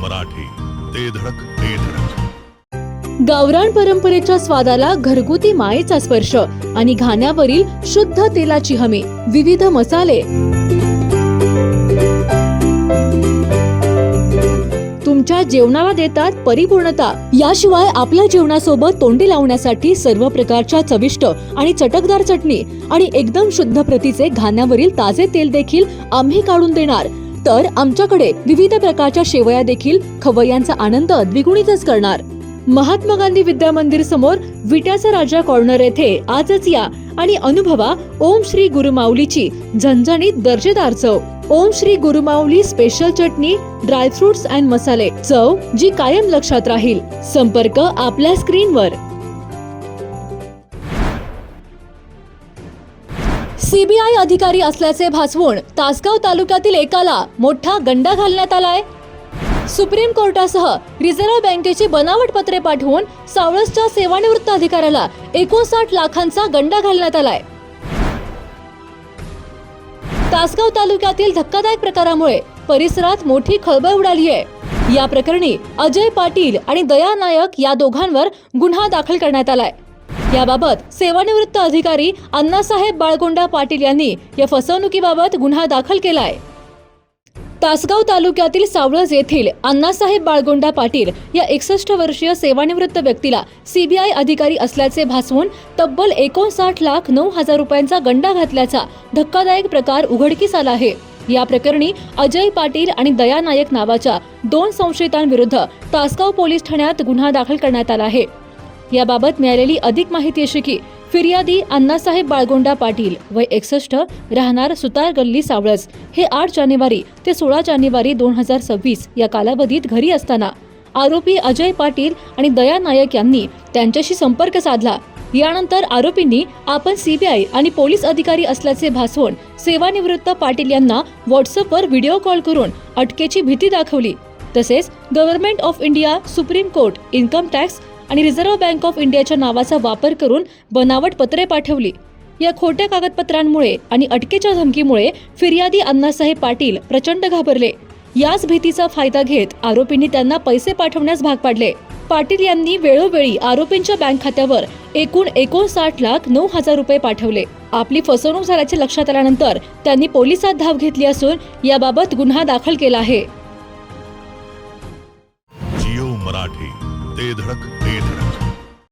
मराठी, ते धडक ते धडक. गावरान परंपरेच्या स्वादाला घरगुती मायेचा स्पर्श आणि घाण्यावरील शुद्ध तेलाची हमी, विविध मसाले, तुमच्या जेवणाला देतात परिपूर्णता. याशिवाय आपल्या जेवणासोबत तोंडी लावण्यासाठी सर्व प्रकारच्या चविष्ट आणि चटकदार चटणी आणि एकदम शुद्ध प्रतीचे घाण्यावरील ताजे तेल देखील आम्ही काढून देणार. तर आमच्याकडे विविध प्रकारच्या शेवया देखील खवय्यांचा आनंद द्विगुणितच करणार. महात्मा गांधी विद्या मंदिर समोर विट्याचा राजा कॉर्नर येथे आजच या आणि अनुभवा ओम श्री गुरुमाऊलीची झणझणीत दर्जेदार चव. ओम श्री गुरुमाऊली स्पेशल चटणी, ड्रायफ्रुट्स अँड मसाले, चव जी कायम लक्षात राहील. संपर्क आपल्या स्क्रीनवर. सीबीआय अधिकारी असल्याचे भासवून तासगाव तालुक्यातील एकाला मोठा गंडा घालण्यात आलाय. सुप्रीम कोर्टासह रिझर्व्ह बँकेची बनावट पत्रे पाठवून सावळसच्या सेवानिवृत्त अधिकाऱ्याला 59 लाखांचा गंडा घालण्यात आलाय. तासगाव तालुक्यातील धक्कादायक प्रकारामुळे परिसरात मोठी खळबळ उडाली आहे. या प्रकरणी अजय पाटील आणि दया नायक या दोघांवर गुन्हा दाखल करण्यात आलाय. याबाबत सेवानिवृत्त अधिकारी अण्णासाहेब बाळगोंडा पाटील यांनी या फसवणुकीबाबत गुन्हा दाखल केलाय. तासगाव तालुक्यातील सावळज येथील अण्णासाहेब बाळगोंडा पाटील या 61 वर्षीय सेवानिवृत्त व्यक्तीला सीबीआय अधिकारी असल्याचे भासवून तब्बल 59,09,000 रुपयांचा गंडा घातल्याचा धक्कादायक प्रकार उघडकीस आला आहे. या प्रकरणी अजय पाटील आणि दया नायक नावाच्या 2 संशयितांविरुद्ध तासगाव पोलीस ठाण्यात गुन्हा दाखल करण्यात आला आहे. याबाबत मिळालेली अधिक माहिती अशी की फिर्यादी अण्णासाहेब बाळगोंडा पाटील वय 61 राहणार सुतार गल्ली सावळज हे 8 जानेवारी ते 16 जानेवारी 2026 या कालावधीत घरी असताना आरोपी अजय पाटील आणि दया नायक यांनी त्यांच्याशी संपर्क साधला. यानंतर आरोपींनी आपण सीबीआय आणि पोलीस अधिकारी असल्याचे भासवून सेवानिवृत्त पाटील यांना व्हॉट्सअपवर व्हिडिओ कॉल करून अटकेची भीती दाखवली. तसेच government of India, supreme court, income tax आणि रिझर्व्ह बँक ऑफ इंडियाच्या नावाचा वापर करून बनावट पत्रे पाठवली. या खोट्या कागदपत्रांमुळे आणि अटकेच्या धमकीमुळे फिर्यादी अण्णासाहेब पाटील प्रचंड घाबरले. याच भीतीचा फायदा घेत आरोपींनी त्यांना पैसे पाठवण्यास भाग पाडले. पाटील यांनी वेळोवेळी आरोपींच्या बँक खात्यावर एकूण 59,09,000 रुपये पाठवले. आपली फसवणूक झाल्याचे लक्षात आल्यानंतर त्यांनी पोलिसात धाव घेतली असून याबाबत गुन्हा दाखल केला आहे. जिओ मराठी, ते धडक